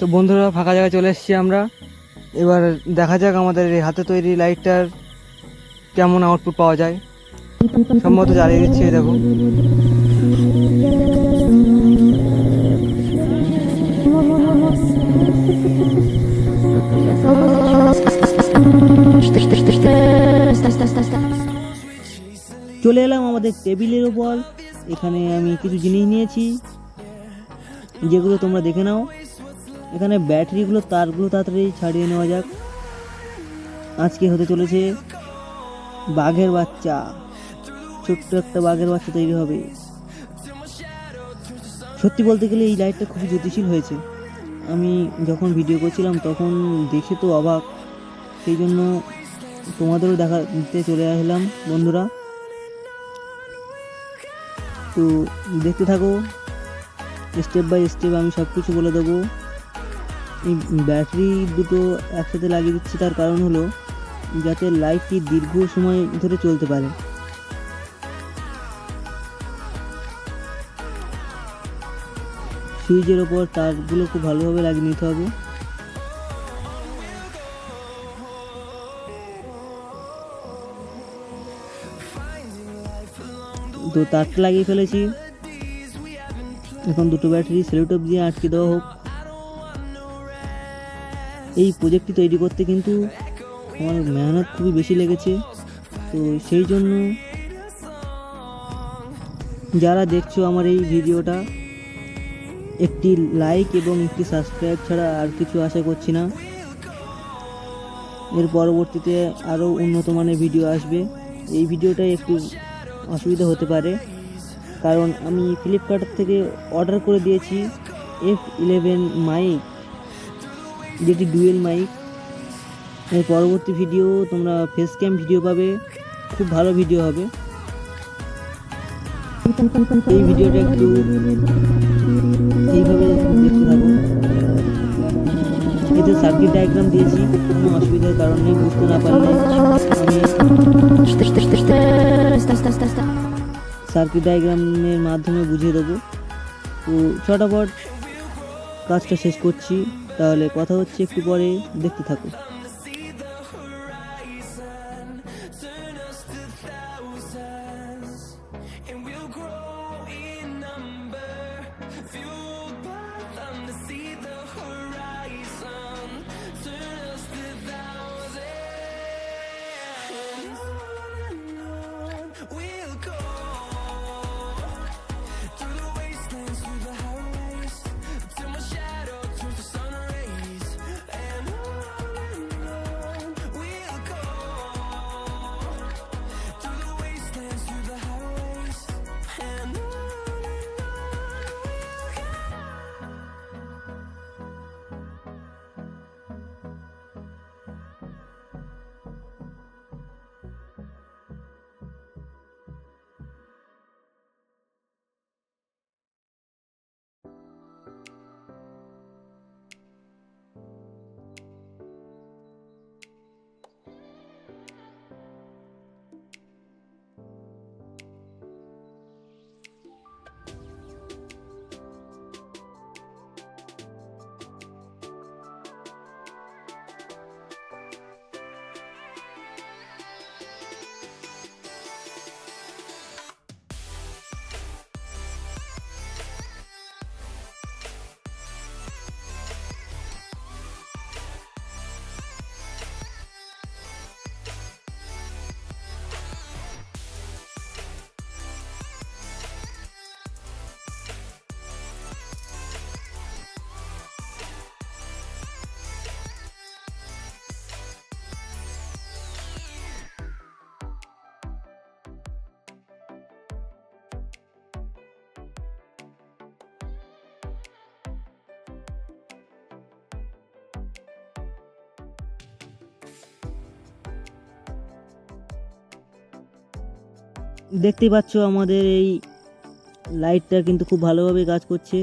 তো বন্ধুরা ফাঁকা জায়গায় চলে এসেছি আমরা। এবার দেখা যাক আমাদের এই হাতে তৈরি লাইটটার কেমন আউটপুট পাওয়া যায়। সম্ভবত জ্বালিয়ে দিচ্ছি, এই দেখো। চলে এলাম আমাদের টেবিলের ওপর। এখানে আমি কিছু জিনিস নিয়েছি যেগুলো তোমরা দেখে নাও। এখানে ব্যাটারিগুলো, তারগুলো তাড়াতাড়ি ছাড়িয়ে নেওয়া যাক। আজকে হতে চলেছে বাঘের বাচ্চা, ছোট্ট একটা বাঘের বাচ্চা তৈরি হবে। সত্যি বলতে গেলে এই লাইটটা খুবই গতিশীল হয়েছে। আমি যখন ভিডিও করছিলাম তখন দেখে তো অবাক, সেই জন্য তোমাদেরও দেখাতে চলে আসলাম বন্ধুরা। তো দেখতে থাকো, স্টেপ বাই স্টেপ আমি সব কিছু বলে দেবো। এই ব্যাটারি দুটো একসাথে লাগিয়ে দিচ্ছি, তার কারণ হলো যাতে লাইটটি দীর্ঘ সময় ধরে চলতে পারে। সুইচের ওপর তারগুলো খুব ভালোভাবে লাগিয়ে নিতে হবে। তো তারটা লাগিয়ে ফেলেছি। এখন দুটো ব্যাটারি সেলোটেপ দিয়ে আটকে দেওয়া হোক। এই প্রজেক্টটি তৈরি করতে কিন্তু আমার মেহনত খুবই বেশি লেগেছে। তো সেই জন্য যারা দেখছো আমার এই ভিডিওটা, একটি লাইক এবং একটি সাবস্ক্রাইব ছাড়া আর কিছু আশা করছি না। এর পরবর্তীতে আরও উন্নত মানের ভিডিও আসবে। এই ভিডিওটাই একটু অসুবিধা হতে পারে, কারণ আমি ফ্লিপকার্ট থেকে অর্ডার করে দিয়েছি F11 মাইক, যেটি ডুয়েল মাইক। এর পরবর্তী ভিডিও তোমরা ফেস ক্যাম ভিডিও পাবে, খুব ভালো ভিডিও হবে। এই ভিডিওটা একটু এইভাবে দেখতে থাকো। এতে সার্কিট ডায়াগ্রাম দিয়েছি, কোনো অসুবিধার কারণ নেই। বুঝতে না পারলে আমি সার্কিট ডায়াগ্রামের মাধ্যমে বুঝিয়ে দেবো। তো ছটাপট কাজটা শেষ করছি, তাহলে কথা হচ্ছে একটু পরে, দেখতে থাকো। দেখতেই পাচ্ছ আমাদের এই লাইটটা কিন্তু খুব ভালোভাবে কাজ করছে।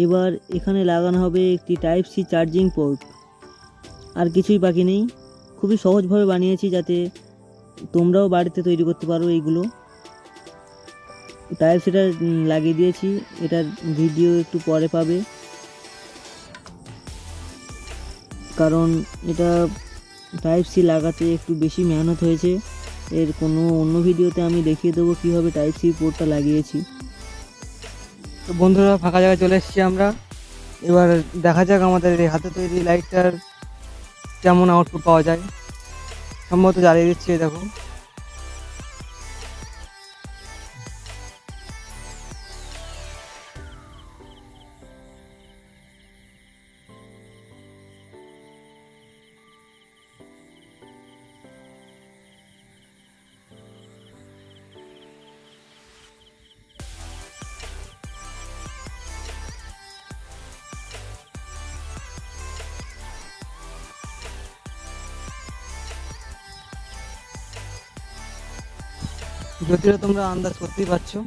এবার এখানে লাগানো হবে একটি টাইপ সি চার্জিং পোর্ট, আর কিছুই বাকি নেই। খুবই সহজভাবে বানিয়েছি যাতে তোমরাও বাড়িতে তৈরি করতে পারো এইগুলো। টাইপ সিটা লাগিয়ে দিয়েছি, এটার ভিডিও একটু পরে পাবে। কারণ এটা টাইপ সি লাগাতে একটু বেশি মেহনত হয়েছে। এর কোনো অন্য ভিডিওতে আমি দেখিয়ে দেবো কীভাবে টাইপ সি পোর্টটা লাগিয়েছি। তো বন্ধুরা, ফাঁকা জায়গায় চলে এসেছি আমরা। এবার দেখা যাক আমাদের এই হাতে তৈরি লাইটটার কেমন আউটপুট পাওয়া যায়। সম্ভবত জ্বালিয়ে দিচ্ছি, এই দেখো। যদিও তোমরা আন্দাজ করতেই পারছো